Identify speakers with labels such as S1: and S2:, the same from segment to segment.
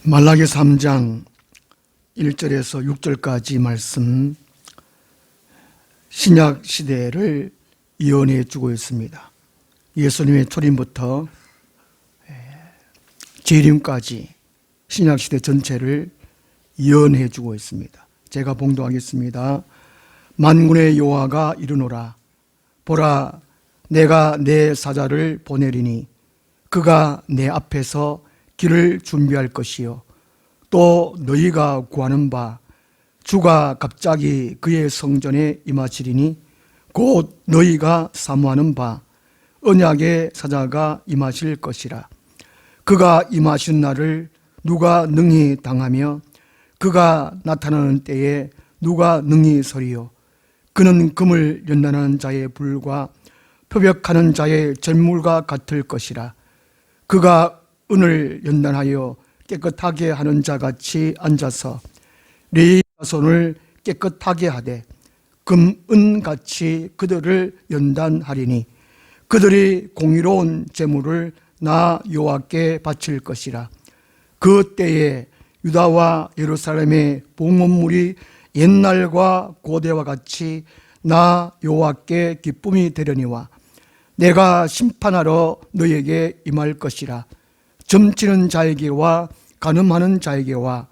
S1: 말라기 3장 1절에서 6절까지 말씀, 신약 시대를 예언해 주고 있습니다. 예수님의 초림부터 재림까지 신약 시대 전체를 예언해 주고 있습니다. 제가 봉독하겠습니다. 만군의 여호와가 이르노라. 보라, 내가 내 사자를 보내리니 그가 내 앞에서 길을 준비할 것이요, 또 너희가 구하는 바 주가 갑자기 그의 성전에 임하시리니 곧 너희가 사모하는 바 언약의 사자가 임하실 것이라. 그가 임하신 날을 누가 능히 당하며 그가 나타나는 때에 누가 능히 서리요. 그는 금을 연단하는 자의 불과 표벽하는 자의 잿물과 같을 것이라. 그가 은을 연단하여 깨끗하게 하는 자같이 앉아서 레위 자손을 깨끗하게 하되 금, 은같이 그들을 연단하리니 그들이 공의로운 제물을 나 여호와께 바칠 것이라. 그 때에 유다와 예루살렘의 봉헌물이 옛날과 고대와 같이 나 여호와께 기쁨이 되려니와 내가 심판하러 너에게 임할 것이라. 점치는 자에게와 간음하는 자에게와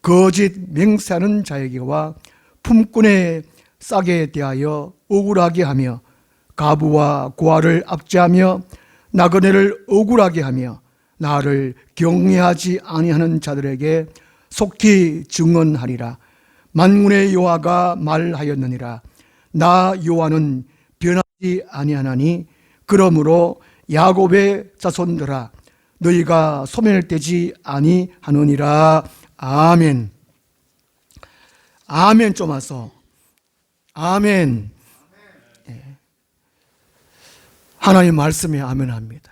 S1: 거짓 맹세하는 자에게와 품꾼의 싹에 대하여 억울하게 하며 가부와 고아를 압제하며 나그네를 억울하게 하며 나를 경외하지 아니하는 자들에게 속히 증언하리라. 만군의 여호와가 말하였느니라. 나 여호와는 변하지 아니하나니 그러므로 야곱의 자손들아 너희가 소멸되지 아니하느니라. 아멘. 아멘. 좀 와서 아멘. 네. 하나님 말씀에 아멘합니다.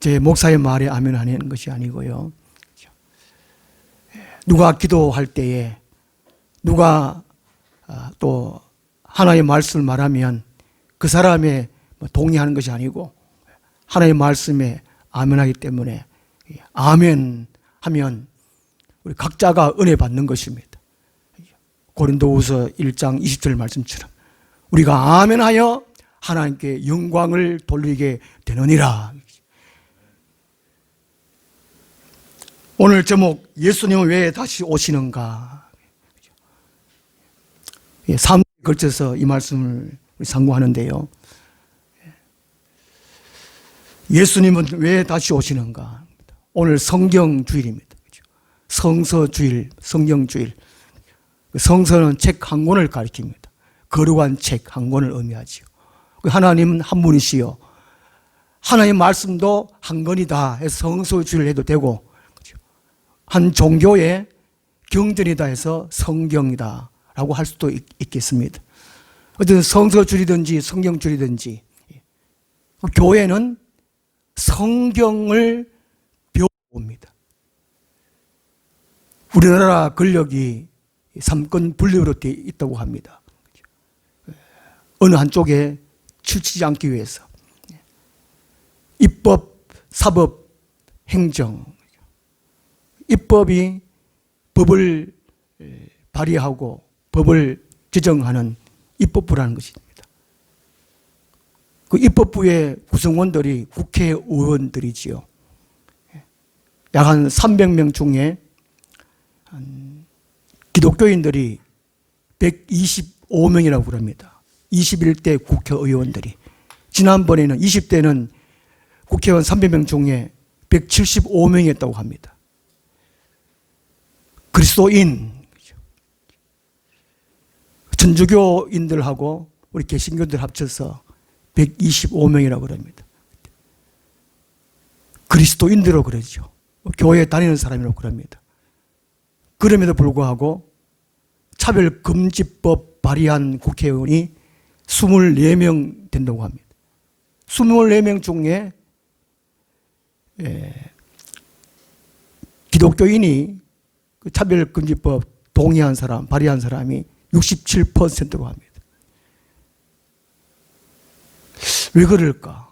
S1: 제 목사의 말에 아멘하는 것이 아니고요. 누가 기도할 때에 누가 또 하나님의 말씀을 말하면 그 사람의 동의하는 것이 아니고 하나님의 말씀에 아멘하기 때문에 아멘 하면 우리 각자가 은혜 받는 것입니다. 고린도후서 1장 20절 말씀처럼 우리가 아멘하여 하나님께 영광을 돌리게 되느니라. 오늘 제목, 예수님은 왜 다시 오시는가? 3주에 걸쳐서 이 말씀을 상고하는데요. 예수님은 왜 다시 오시는가? 오늘 성경주일입니다. 성서주일, 성경주일. 성서는 책 한 권을 가리킵니다. 거룩한 책 한 권을 의미하지요. 하나님은 한 분이시요, 하나님의 말씀도 한 권이다 해서 성서주일을 해도 되고, 한 종교의 경전이다 해서 성경이다 라고 할 수도 있겠습니다. 어쨌든 성서주일이든지 성경주일이든지 교회는 성경을 배워옵니다. 우리나라 권력이 삼권 분립으로 되어 있다고 합니다. 어느 한쪽에 치우치지 않기 위해서 입법, 사법, 행정. 입법이 법을 발의하고 법을 제정하는 입법부라는 것입니다. 그 입법부의 구성원들이 국회의원들이지요. 약 한 300명 중에 기독교인들이 125명이라고 그럽니다. 21대 국회의원들이. 지난번에는 20대는 국회의원 300명 중에 175명이었다고 합니다. 그리스도인, 천주교인들하고 우리 개신교들 합쳐서 125명이라고 그럽니다. 그리스도인들로 그러죠. 교회에 다니는 사람이라고 그럽니다. 그럼에도 불구하고 차별금지법 발의한 국회의원이 24명 된다고 합니다. 24명 중에 기독교인이 그 차별금지법 동의한 사람, 발의한 사람이 67%로 합니다. 왜 그럴까?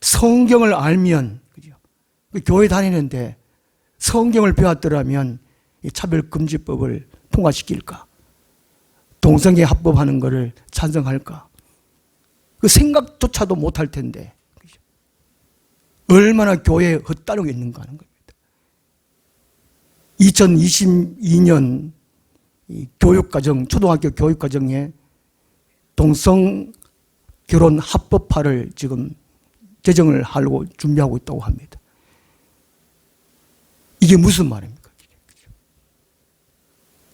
S1: 성경을 알면, 그죠? 교회 다니는데 성경을 배웠더라면 이 차별금지법을 통과시킬까? 동성애 합법하는 것을 찬성할까? 그 생각조차도 못할 텐데 얼마나 교회에 헛다르고 있는가 하는 겁니다. 2022년 교육과정, 초등학교 교육과정에 동성 결혼 합법화를 지금 제정을 하려고 준비하고 있다고 합니다. 이게 무슨 말입니까?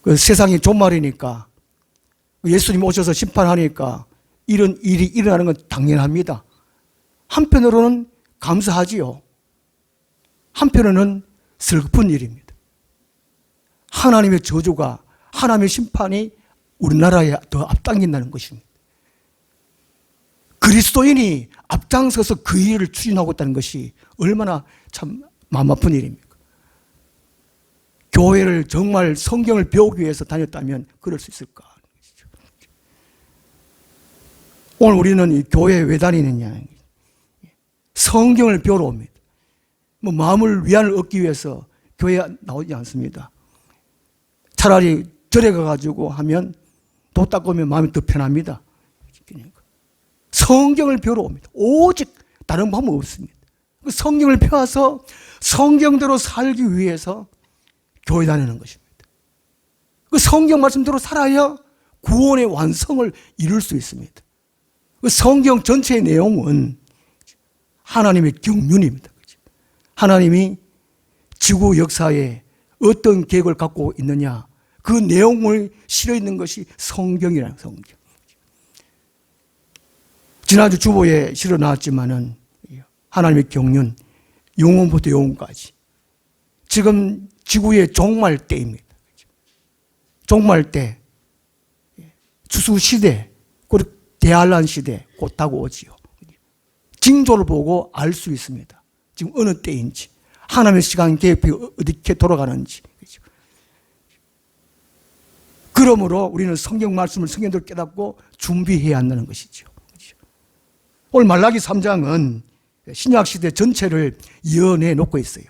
S1: 그 세상이 종말이니까 예수님 오셔서 심판하니까 이런 일이 일어나는 건 당연합니다. 한편으로는 감사하지요. 한편으로는 슬픈 일입니다. 하나님의 저주가, 하나님의 심판이 우리나라에 더 앞당긴다는 것입니다. 그리스도인이 앞장서서 그 일을 추진하고 있다는 것이 얼마나 참 마음 아픈 일입니까? 교회를 정말 성경을 배우기 위해서 다녔다면 그럴 수 있을까? 오늘 우리는 이 교회에 왜 다니느냐? 성경을 배우러 옵니다. 뭐 마음을 위안을 얻기 위해서 교회에 나오지 않습니다. 차라리 절에 가가지고 하면 도 닦으면 마음이 더 편합니다. 성경을 배우러 옵니다. 오직 다른 방법 없습니다. 성경을 펴와서 성경대로 살기 위해서 교회 다니는 것입니다. 그 성경 말씀대로 살아야 구원의 완성을 이룰 수 있습니다. 그 성경 전체의 내용은 하나님의 경륜입니다. 하나님이 지구 역사에 어떤 계획을 갖고 있느냐, 그 내용을 실어 있는 것이 성경이라는 성경. 지난주 주보에 실어 나왔지만은 하나님의 경륜, 영원부터 영원까지. 지금 지구의 종말 때입니다. 종말 때, 추수 시대, 그리고 대환란 시대 곧 다가오지요. 징조를 보고 알 수 있습니다. 지금 어느 때인지, 하나님의 시간 계획이 어떻게 돌아가는지. 그러므로 우리는 성경 말씀을 성경대로 깨닫고 준비해야 한다는 것이죠. 오늘 말라기 3장은 신약시대 전체를 예언해 놓고 있어요.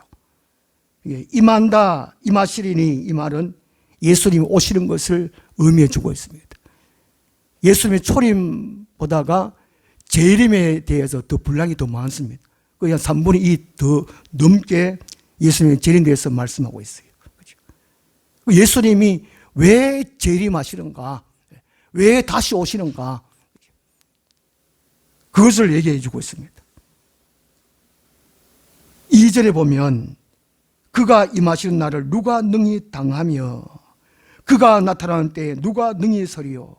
S1: 임한다, 임하시리니 이 말은 예수님이 오시는 것을 의미해 주고 있습니다. 예수님의 초림보다가 재림에 대해서 더 분량이 더 많습니다. 그냥 3분의 2 더 넘게 예수님의 재림에 대해서 말씀하고 있어요. 예수님이 왜 재림하시는가? 왜 다시 오시는가? 그것을 얘기해 주고 있습니다. 2절에 보면 그가 임하시는 날을 누가 능히 당하며 그가 나타나는 때에 누가 능히 서리요.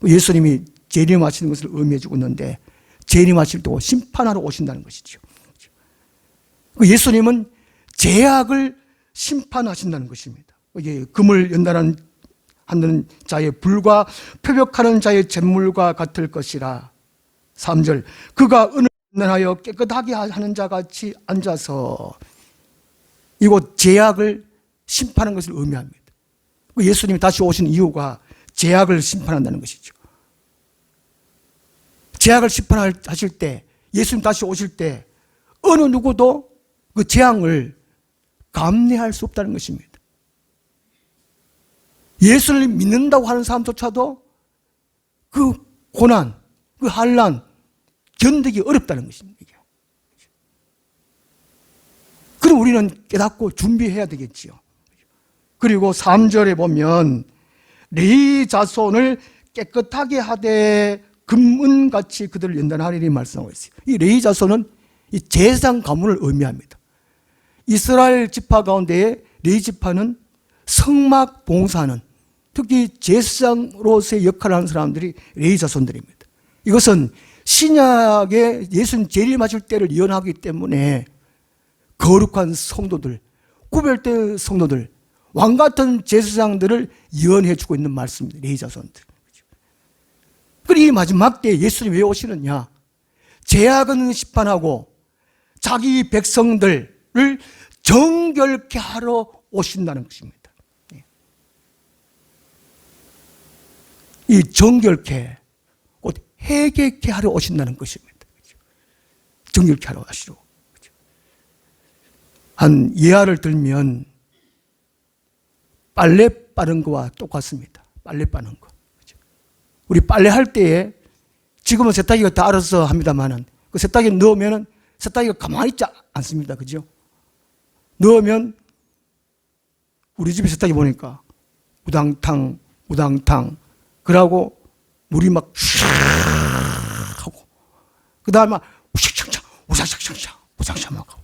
S1: 예수님이 재림하시는 것을 의미해 주고 있는데 재림하실 때 심판하러 오신다는 것이죠. 예수님은 죄악을 심판하신다는 것입니다. 금을 연단하는 자의 불과 표벽하는 자의 잿물과 같을 것이라. 3절 그가 은을 연단하여 깨끗하게 하는 자 같이 앉아서. 이곳 죄악을 심판하는 것을 의미합니다. 예수님이 다시 오신 이유가 죄악을 심판한다는 것이죠. 죄악을 심판하실 때, 예수님 다시 오실 때 어느 누구도 그 재앙을 감내할 수 없다는 것입니다. 예수를 믿는다고 하는 사람조차도 그 고난, 그 환난 견디기 어렵다는 것입니다. 그럼 우리는 깨닫고 준비해야 되겠지요. 그리고 3절에 보면 레위 자손을 깨끗하게 하되 금은같이 그들을 연단하리니 말씀하고 있어요. 이 레위 자손은 이 제사장 가문을 의미합니다. 이스라엘 지파 가운데 레위 지파는 성막 봉사는, 특히 제사장으로서의 역할을 하는 사람들이 레위 자손들입니다. 이것은 신약에 예수님 재림하실 때를 예언하기 때문에 거룩한 성도들, 구별된 성도들, 왕같은 제사장들을 예언해 주고 있는 말씀입니다. 레위 자손들. 그리고 이 마지막 때 예수님이 왜 오시느냐? 죄악은 심판하고 자기 백성들을 정결케 하러 오신다는 것입니다. 이 정결케, 곧 회개케 하러 오신다는 것입니다. 정결케 하러 하시러. 한 예화를 들면 빨래 빠는 거와 똑같습니다. 빨래 빠는 거. 우리 빨래 할 때에 지금은 세탁기가 다 알아서 합니다만은 그 세탁기에 넣으면은 세탁기가 가만히 있지 않습니다. 그죠? 넣으면 우리 집에 세탁기 보니까 우당탕, 우당탕. 그러고 물이 막 슉 하고 그 다음에 막 우샥샥샥, 우샥샥샥, 우샥샥 막 하고.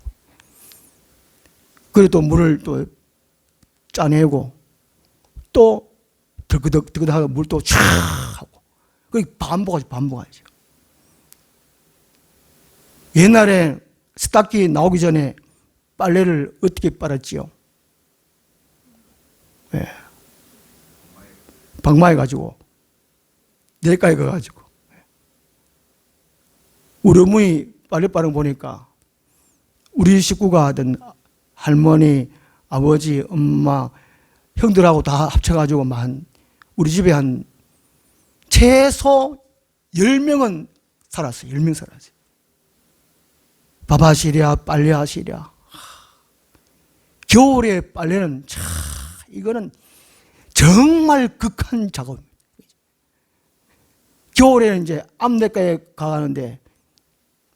S1: 그래도 물을 또 짜내고 또 드그덕드그덕하고 물 또 쫙 하고. 그 반복하죠. 옛날에 세탁기 나오기 전에 빨래를 어떻게 빨았지요? 네. 방마에 가지고 내과에 가가지고 우리 어머니 빨래 빠는 거 보니까 우리 식구가 하던 할머니, 아버지, 엄마, 형들하고 다 합쳐가지고 우리 집에 한 최소 10명은 살았어요. 10명 살았어요. 밥하시랴, 빨래하시랴. 겨울에 빨래는 이거는 정말 극한 작업입니다. 겨울에는 이제 앞내과에 가는데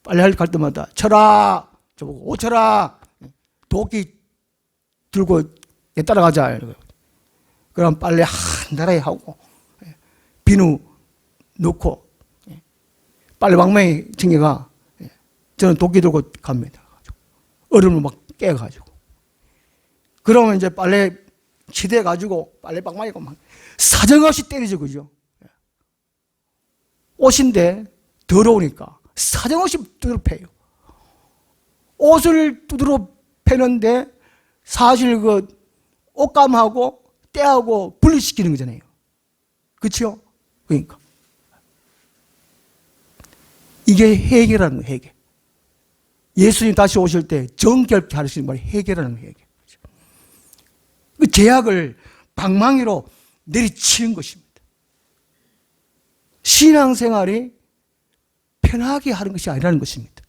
S1: 빨래할 갈 때마다 쳐라, 저보고 오쳐라, 도끼 들고 내 따라가자. 그럼 빨래 한 달에 하고 비누 넣고 빨래방망이 챙겨가. 저는 도끼 들고 갑니다. 얼음을 막 깨가지고. 그러면 이제 빨래 치대가지고 빨래방망이가 막 사정없이 때리죠. 그죠? 옷인데 더러우니까 사정없이 두드러 패요. 옷을 두드러 패는데 사실 그 옷감하고 때하고 분리시키는 거잖아요. 그렇죠? 그러니까 이게 해결하는 거예요. 해결. 예수님 다시 오실 때 정결케 하시는 말이 해결하는 거예요. 그 죄악을 방망이로 내리치는 것입니다. 신앙생활이 편하게 하는 것이 아니라는 것입니다.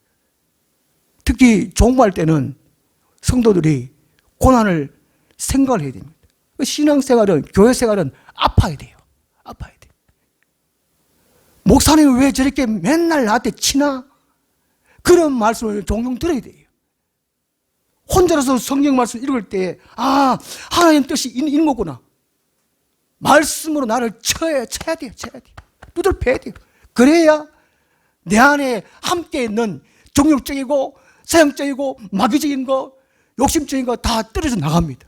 S1: 특히 종말 때는 성도들이 고난을 생각을 해야 됩니다. 신앙생활은, 교회생활은 아파야 돼요. 아파야 돼요. 목사님이 왜 저렇게 맨날 나한테 치나? 그런 말씀을 종종 들어야 돼요. 혼자라서 성경 말씀 읽을 때, 하나님 뜻이 있는 거구나. 말씀으로 나를 쳐야 돼요. 두들 패야 돼요. 그래야 내 안에 함께 있는 정욕적이고 사형적이고 마귀적인 거, 욕심적인 거 다 떨어져 나갑니다.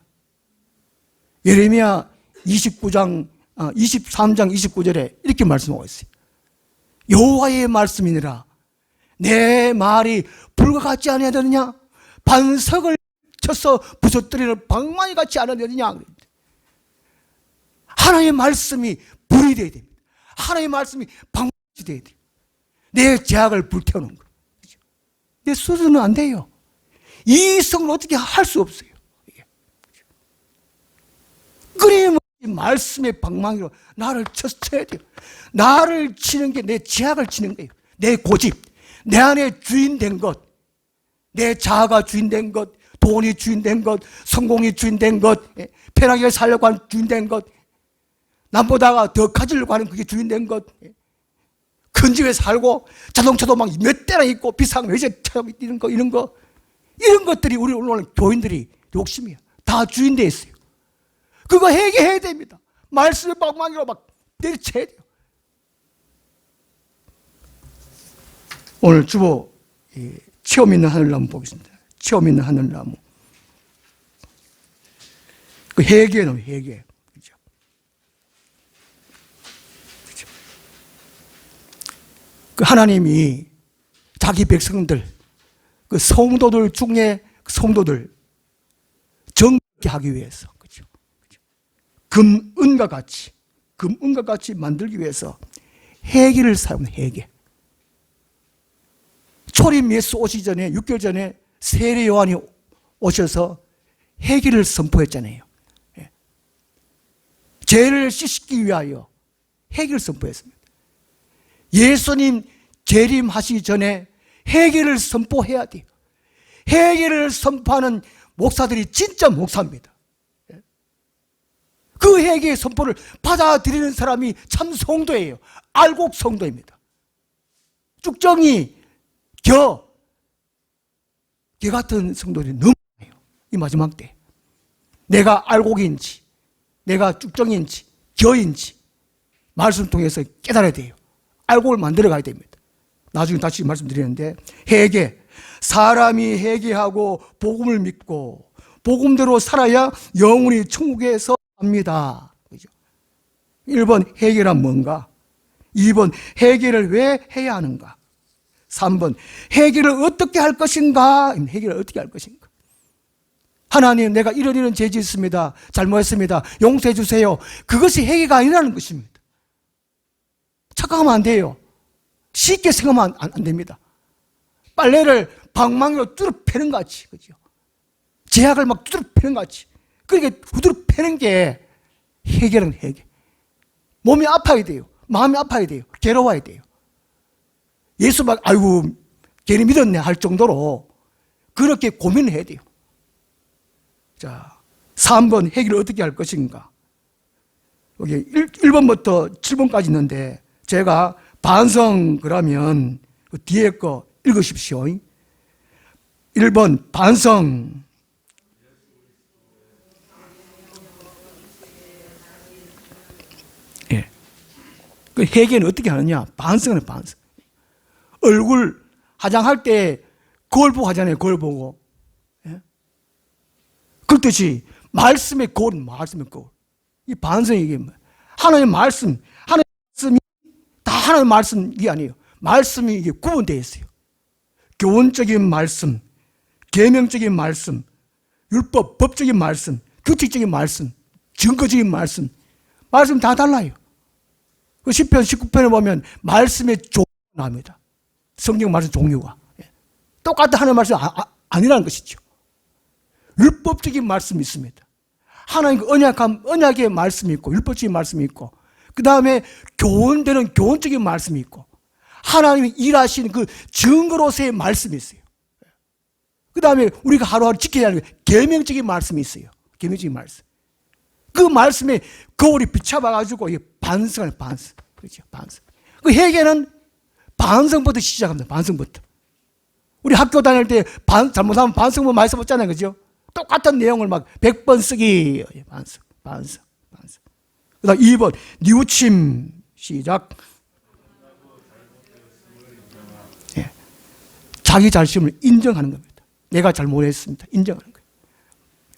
S1: 예레미야 23장 29절에 이렇게 말씀하고 있어요. 여호와의 말씀이니라. 내 말이 불과 같지 아니하느냐? 반석을 쳐서 부서뜨리는 방망이 같지 않으느냐? 하나님의 말씀이 불이 되어야 됩니다. 하나님의 말씀이 방망이 되어야 돼요. 내 죄악을 불태우는 거. 내 스스로는 안 돼요. 이성을 어떻게 할 수 없어요. 끊임없이 말씀의 방망이로 나를 쳐야 돼요. 나를 치는 게 내 죄악을 치는 거예요. 내 고집, 내 안에 주인된 것, 내 자아가 주인된 것, 돈이 주인된 것, 성공이 주인된 것, 편하게 살려고 하는 주인된 것, 남보다가 더 가지려고 하는 그게 주인된 것, 큰 집에 살고 자동차도 막 몇 대나 있고 비싼 외제차도 이런 것들이 우리 오늘 교인들이 욕심이야. 다 주인되어 있어요. 그거 해결해야 됩니다. 말씀의 방망이로 막 내리쳐야 돼요. 오늘 주보 체험 있는 하늘나무 보겠습니다. 체험 있는 하늘나무. 그 회개는 회개. 그죠? 그 하나님이 자기 백성들, 그 성도들 중에 성도들 정케 하기 위해서, 그죠? 금은과 같이 만들기 위해서 회개를 사용해. 회개. 초림 예수 오시기 전에 6개월 전에 세례 요한이 오셔서 회개를 선포했잖아요. 죄를 씻기 위하여 회개를 선포했습니다. 예수님 재림하시기 전에 회개를 선포해야 돼요. 회개를 선포하는 목사들이 진짜 목사입니다. 그 회개의 선포를 받아들이는 사람이 참 성도예요. 알곡 성도입니다. 쭉정이 겨 같은 성도들이 너무 많아요. 이 마지막 때 내가 알곡인지 내가 쭉정인지 겨인지 말씀 통해서 깨달아야 돼요. 알곡을 만들어 가야 됩니다. 나중에 다시 말씀드리는데, 회개, 사람이 회개하고 복음을 믿고 복음대로 살아야 영원히 천국에서 삽니다. 그죠? 1번 회개란 뭔가? 2번 회개를 왜 해야 하는가? 3번 회개를 어떻게 할 것인가? 회개를 어떻게 할 것인가? 하나님, 내가 이런 죄 짓습니다. 잘못했습니다. 용서해 주세요. 그것이 회개가 아니라는 것입니다. 착각하면 안 돼요. 쉽게 생각하면 안 됩니다. 빨래를 방망이로 뚜드러 패는 것 같이, 그죠? 제약을 막 두드러 패는 것 같이. 그렇게 두드러 패는 게 회개는 회개. 몸이 아파야 돼요. 마음이 아파야 돼요. 괴로워야 돼요. 예수 막, 아이고, 괜히 믿었네 할 정도로 그렇게 고민을 해야 돼요. 자, 3번 회개를 어떻게 할 것인가? 여기 1번부터 7번까지 있는데, 제가 반성 그러면 그 뒤에 거 읽으십시오. 1번 반성. 예. 그 회개는 어떻게 하느냐? 반성은 반성. 얼굴 화장할 때 거울 보고 하잖아요. 거울 보고. 예? 그렇듯이 말씀의 거울은 말씀의 거울. 이 반성이 이게 뭐예요? 하나님의 말씀이 다 하나님의 말씀이 아니에요. 말씀이 이게 구분되어 있어요. 교훈적인 말씀, 계명적인 말씀, 율법, 법적인 말씀, 규칙적인 말씀, 증거적인 말씀, 말씀 다 달라요. 그 시편 19편에 보면 말씀의 종류가 나옵니다. 성경 말씀 종류가. 똑같은 하나님의 말씀 아니라는 것이죠. 율법적인 말씀이 있습니다. 하나님 언약의 말씀이 있고, 율법적인 말씀이 있고, 그 다음에 교훈되는 교훈적인 말씀이 있고, 하나님이 일하시는 그 증거로서의 말씀이 있어요. 그 다음에 우리가 하루하루 지켜야 하는 계명적인 말씀이 있어요. 계명적인 말씀. 그 말씀에 거울이 비춰봐가지고 반성을 반성. 그렇죠. 반성. 그 회개는 반성부터 시작합니다. 반성부터. 우리 학교 다닐 때 잘못하면 반성문 많이 써봤잖아요. 그죠? 똑같은 내용을 막 100번 쓰기. 반성, 반성, 반성. 그 다음 2번, 뉘우침. 시작. 예. 자기 자신을 인정하는 겁니다. 내가 잘못했습니다. 인정하는 거예요.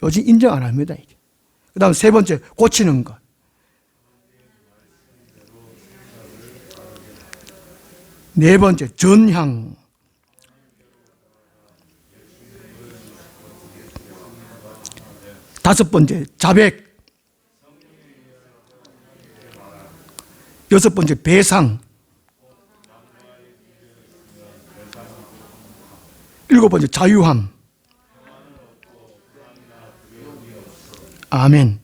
S1: 요즘 인정 안 합니다. 이게. 그 다음 3번째, 고치는 것. 네 번째, 전향. 다섯 번째, 자백. 여섯 번째, 배상. 일곱 번째, 자유함. 아멘.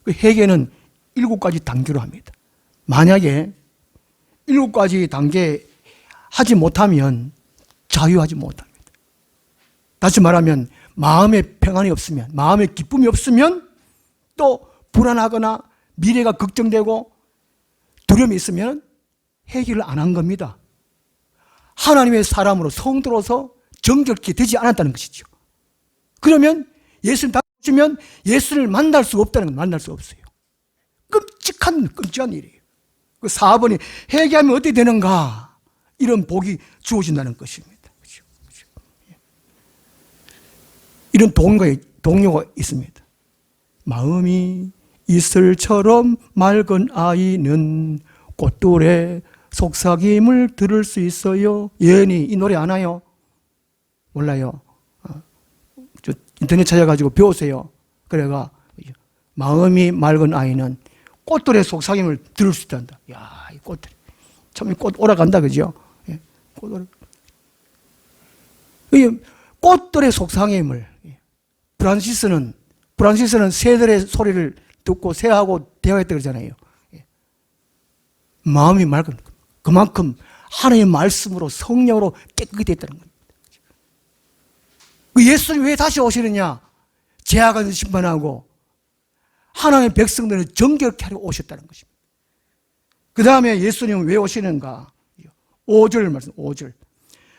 S1: 그 회개는 7가지 단계로 합니다. 만약에 7가지 단계 하지 못하면 자유하지 못합니다. 다시 말하면 마음에 평안이 없으면, 마음에 기쁨이 없으면, 또 불안하거나 미래가 걱정되고 두려움이 있으면 회개를 안 한 겁니다. 하나님의 사람으로 성도로서 정결케 되지 않았다는 것이죠. 그러면 예수님 다 오시면 예수를 만날 수 없다는 건 만날 수 없어요. 끔찍한 일이에요. 그 4번이 회개하면 어떻게 되는가? 이런 복이 주어진다는 것입니다. 그렇죠? 이런 동료가 있습니다. 마음이 이슬처럼 맑은 아이는 꽃돌의 속삭임을 들을 수 있어요. 예은이 이 노래 아나요? 몰라요. 저 인터넷 찾아가지고 배우세요. 그래가 마음이 맑은 아이는 꽃돌의 속삭임을 들을 수 있단다. 야, 이 꽃들 참 꽃 오라간다, 그죠? 예, 꽃돌의 속삭임을 프란시스는 새들의 소리를 듣고 새하고 대화했다 그러잖아요. 마음이 맑은 그만큼 하나님의 말씀으로 성령으로 깨끗이 됐다는 겁니다. 그 예수님 왜 다시 오시느냐? 죄악을 심판하고 하나님의 백성들을 정결케 하려 오셨다는 것입니다. 그 다음에 예수님은 왜 오시는가? 5절 말씀, 5절.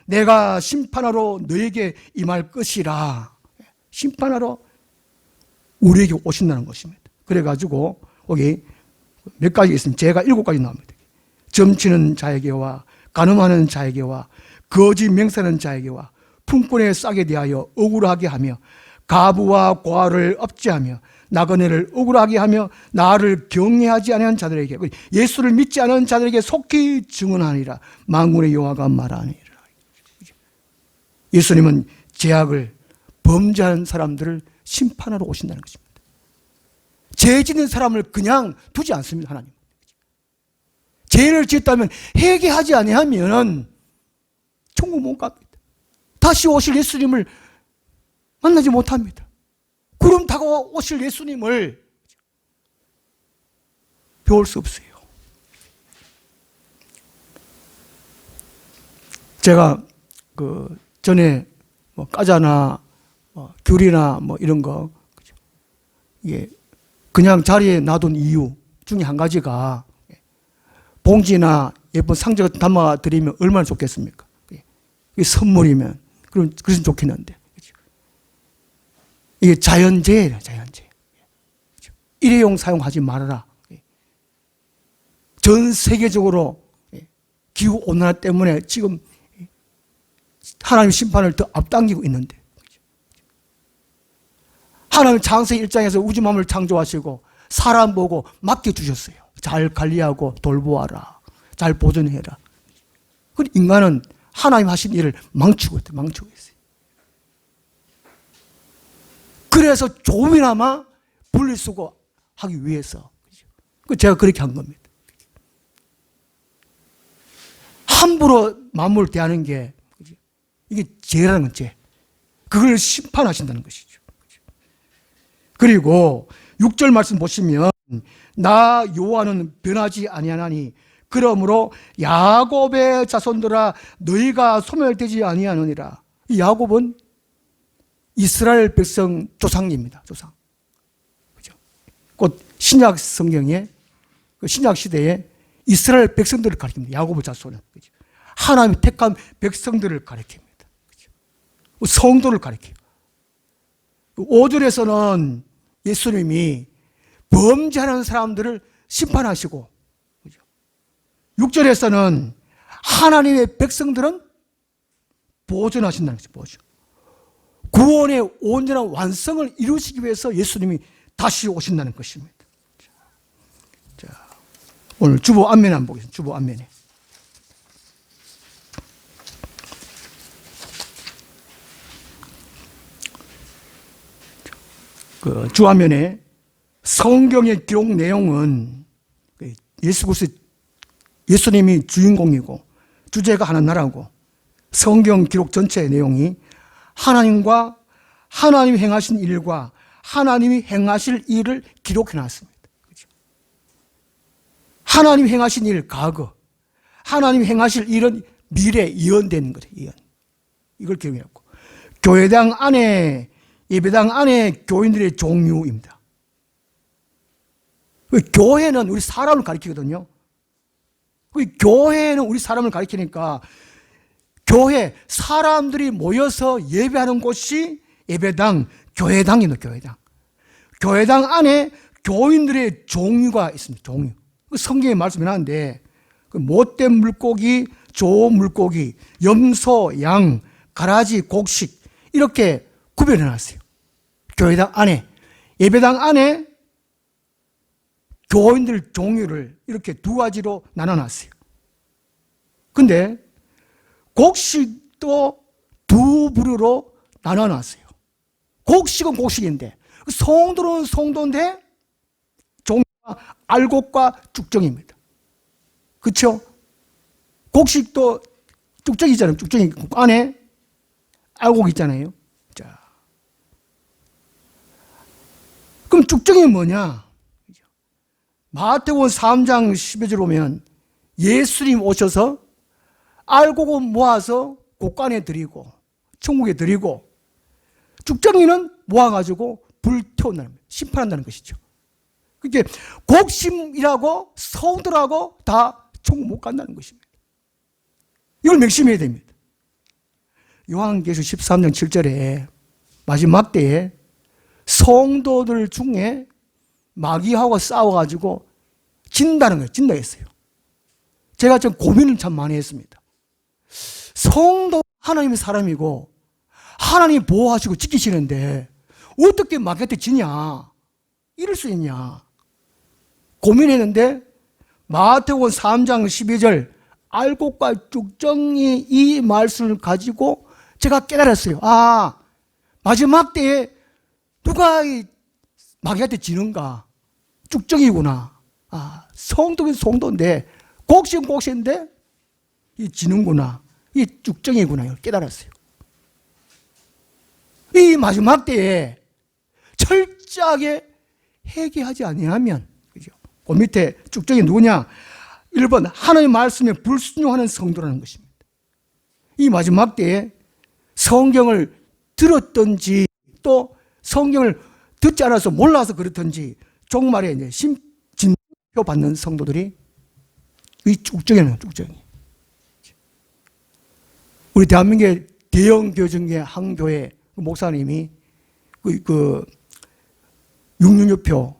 S1: 내가 심판하러 너에게 임할 것이라. 심판하러 우리에게 오신다는 것입니다. 그래가지고 여기 몇 가지 있습니다. 제가 7가지 나옵니다. 점치는 자에게와 간음하는 자에게와 거짓 맹세하는 자에게와 품꾼의 싹에 대하여 억울하게 하며 가부와 고아를 압제하며 나그네를 억울하게 하며 나를 경외하지 않은 자들에게, 예수를 믿지 않은 자들에게 속히 증언하니라. 만군의 여호와가 말하니라. 예수님은 죄악을 범죄한 사람들을 심판하러 오신다는 것입니다. 죄 짓는 사람을 그냥 두지 않습니다. 하나님. 죄를 짓다면 회개하지 아니하면 천국 못 갑니다. 다시 오실 예수님을 만나지 못합니다. 구름 타고 오실 예수님을 배울 수 없어요. 제가 전에 과자나 귤이나 이런 거 그냥 자리에 놔둔 이유 중에 한 가지가 봉지나 예쁜 상자 같은 담아 드리면 얼마나 좋겠습니까? 이게 선물이면 그랬으면 좋겠는데 이게 자연재해예요. 자연재해. 일회용 사용하지 말아라. 전 세계적으로 기후온난화 때문에 지금 하나님 심판을 더 앞당기고 있는데, 하나님 창세 1장에서 우주만물을 창조하시고 사람 보고 맡겨주셨어요. 잘 관리하고 돌보아라. 잘 보존해라. 그런데 인간은 하나님 하신 일을 망치고 있어요. 그래서 조금이나마 분리수거 하기 위해서 제가 그렇게 한 겁니다. 함부로 만물을 대하는 게 이게 죄라는 건 죄. 그걸 심판하신다는 것이죠. 그리고 6절 말씀 보시면 나 여호와는 변하지 아니하나니 그러므로 야곱의 자손들아 너희가 소멸되지 아니하느니라. 이 야곱은 이스라엘 백성 조상입니다. 조상. 그죠? 곧 신약 성경에 신약 시대에 이스라엘 백성들을 가리킵니다. 야곱의 자손은. 그죠? 하나님이 택한 백성들을 가리킵니다. 그죠? 성도를 가리켜요. 5절에서는 예수님이 범죄하는 사람들을 심판하시고, 그죠? 6절에서는 하나님의 백성들은 보존하신다는 거죠. 보존. 구원의 온전한 완성을 이루시기 위해서 예수님이 다시 오신다는 것입니다. 자, 오늘 주보 앞면에 한번 보겠습니다. 주보 앞면에. 주 앞면에 성경의 기록 내용은 예수님이 주인공이고 주제가 하나 나라고, 성경 기록 전체의 내용이 하나님과 하나님이 행하신 일과 하나님이 행하실 일을 기록해 놨습니다. 그렇죠? 하나님이 행하신 일 과거, 하나님이 행하실 일은 미래 예언되는 거예요. 예언. 이걸 기록해 놨고, 교회당 안에, 예배당 안에 교인들의 종류입니다. 교회는 우리 사람을 가리키거든요. 교회는 우리 사람을 가리키니까 교회, 사람들이 모여서 예배하는 곳이 예배당, 교회당입니다. 교회당. 교회당 안에 교인들의 종류가 있습니다. 종류. 성경에 말씀이 나는데 못된 물고기, 좋은 물고기, 염소, 양, 가라지, 곡식 이렇게 구별해 놨어요. 교회당 안에, 예배당 안에 교인들 종류를 이렇게 두 가지로 나눠놨어요. 근데 곡식도 두 부류로 나눠놨어요. 곡식은 곡식인데, 송도는 송도인데 종류가 알곡과 쭉정입니다. 그렇죠? 곡식도 쭉정이잖아요. 쭉정이 안에 알곡 있잖아요. 자, 그럼 쭉정이 뭐냐? 마태복음 3장 10절 보면 예수님 오셔서 알곡은 모아서 곳간에 드리고 천국에 드리고 쭉정이는 모아가지고 불태운다는 거예요. 심판한다는 것이죠. 그게 곡심이라고 성도라고 다 천국 못 간다는 것입니다. 이걸 명심해야 됩니다. 요한계시록 13장 7절에 마지막 때에 성도들 중에 마귀하고 싸워가지고 진다는 거예요. 진다 했어요. 제가 좀 고민을 참 많이 했습니다. 성도 하나님의 사람이고 하나님이 보호하시고 지키시는데 어떻게 마귀한테 지냐? 이럴 수 있냐? 고민했는데 마태복음 3장 12절 알곡과 쭉정이 이 말씀을 가지고 제가 깨달았어요. 아, 마지막 때에 누가 이 마귀한테 지는가? 쭉정이구나. 아, 성도는 성도인데 곡신인데 이 지는구나. 이 쭉정이구나. 이걸 깨달았어요. 이 마지막 때에 철저하게 회개하지 아니하면, 그죠? 그 밑에 쭉정이 누구냐? 1번 하나님의 말씀에 불순종하는 성도라는 것입니다. 이 마지막 때에 성경을 들었든지 또 성경을 듣지 않아서 몰라서 그렇든지 종말에 이제 진표 받는 성도들이 이 쭉정이는 쭉정이. 우리 대한민국의 대형 교회 중에 한 교회 목사님이 그 육륜유표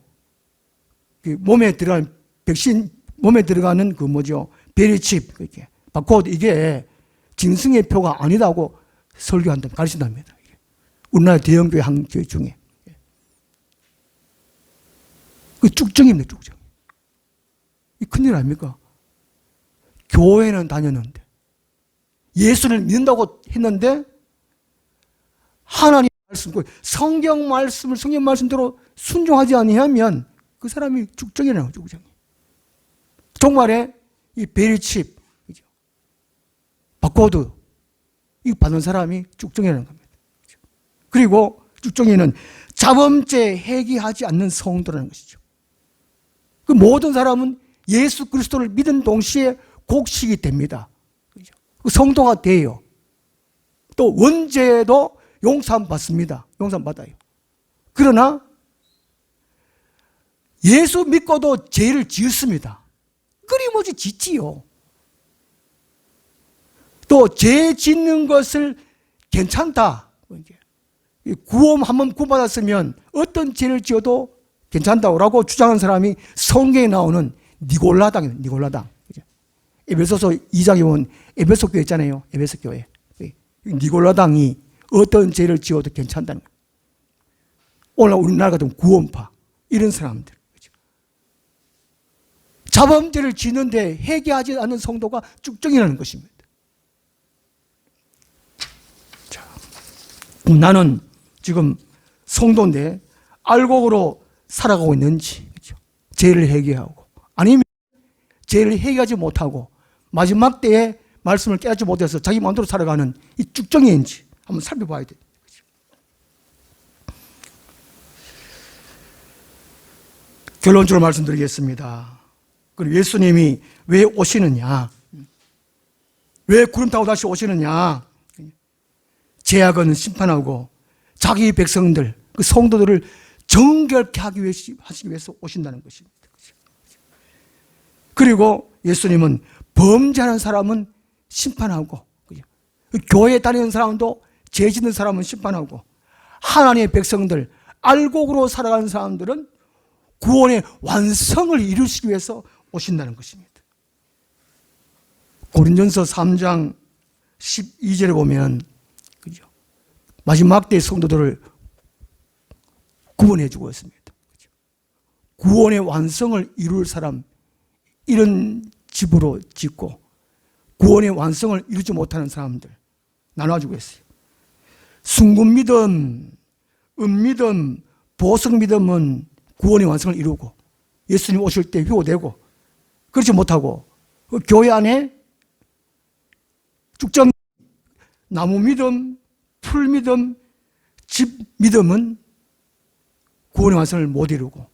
S1: 몸에 들어가는 백신 몸에 들어가는 그 뭐죠 베리칩 이렇게 바코드 이게 짐승의 표가 아니다고 설교한다 가르친답니다. 우리나라 대형 교회 한 교회 중에 그 쭉정입니다. 쭉정. 이 큰일 아닙니까? 교회는 다녔는데 예수를 믿는다고 했는데 하나님 말씀, 성경 말씀을 성경 말씀대로 순종하지 아니하면 그 사람이 쭉정이라고 쭉정. 종말에 이 베리칩, 바코드 이 받는 사람이 쭉정이라는 겁니다. 그리고 쭉정이는 자범죄 회개하지 않는 성도라는 것이죠. 그 모든 사람은 예수 그리스도를 믿은 동시에 곡식이 됩니다. 그 성도가 돼요. 또 원죄도 용서함 받습니다. 용서함 받아요. 그러나 예수 믿고도 죄를 지었습니다. 끊임없이 짓지요. 또 죄 짓는 것을 괜찮다. 구원 한번 구받았으면 어떤 죄를 지어도 괜찮다고 주장하는 사람이 성경에 나오는 니골라당입니다. 니골라당. 에베소서 2장에 보면 에베소 교회 있잖아요. 에베소 교회. 니골라당이 어떤 죄를 지어도 괜찮다는 거예요. 오늘 우리나라 같은 구원파 이런 사람들. 자범죄를 지는데 회개하지 않는 성도가 쭉정이라는 것입니다. 자, 나는 지금 성도인데 알곡으로 살아가고 있는지, 그렇죠? 죄를 회개하고 아니면 죄를 회개하지 못하고 마지막 때에 말씀을 깨닫지 못해서 자기 마음대로 살아가는 이 쭉정이인지 한번 살펴봐야 돼요. 그렇죠? 결론적으로 말씀드리겠습니다. 그리고 예수님이 왜 오시느냐? 왜 구름 타고 다시 오시느냐? 죄악은 심판하고 자기 백성들, 그 성도들을 정결케 하시기 위해서 오신다는 것입니다. 그리고 예수님은 범죄하는 사람은 심판하고, 교회에 다니는 사람도 죄 짓는 사람은 심판하고, 하나님의 백성들, 알곡으로 살아가는 사람들은 구원의 완성을 이루시기 위해서 오신다는 것입니다. 고린전서 3장 12절에 보면, 그죠? 마지막 때의 성도들을 구원해 주고 있습니다. 그죠? 구원의 완성을 이룰 사람, 이런 집으로 짓고 구원의 완성을 이루지 못하는 사람들 나눠주고 있어요. 순금 믿음, 은믿음, 보석 믿음은 구원의 완성을 이루고 예수님 오실 때 휴고되고, 그렇지 못하고 그 교회 안에 쭉정 나무 믿음, 풀 믿음, 집 믿음은 구원의 완성을 못 이루고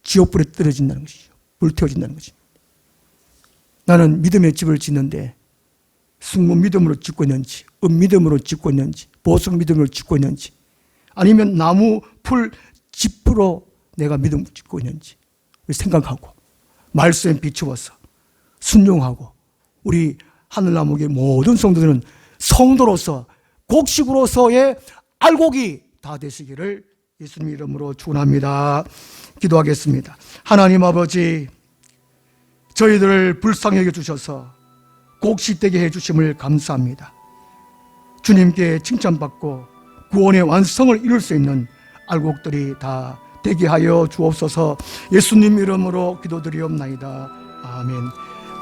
S1: 지옥불에 떨어진다는 것이죠. 불태워진다는 것입니다. 나는 믿음의 집을 짓는데 승무 믿음으로 짓고 있는지, 은믿음으로 짓고 있는지, 보석 믿음으로 짓고 있는지, 아니면 나무, 풀, 짚으로 내가 믿음으로 짓고 있는지 생각하고 말씀에 비추어서 순종하고, 우리 하늘나무의 모든 성도들은 성도로서 곡식으로서의 알곡이 다 되시기를 예수님 이름으로 축원합니다. 기도하겠습니다. 하나님 아버지, 저희들을 불쌍히 여겨주셔서 곡식되게 해주심을 감사합니다. 주님께 칭찬받고 구원의 완성을 이룰 수 있는 알곡들이 다 되게 하여 주옵소서. 예수님 이름으로 기도드리옵나이다. 아멘.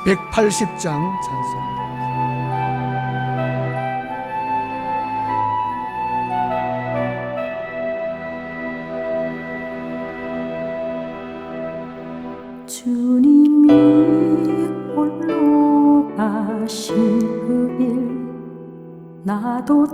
S1: 180장 찬송.
S2: 주님이 홀로 가신 그 일 나도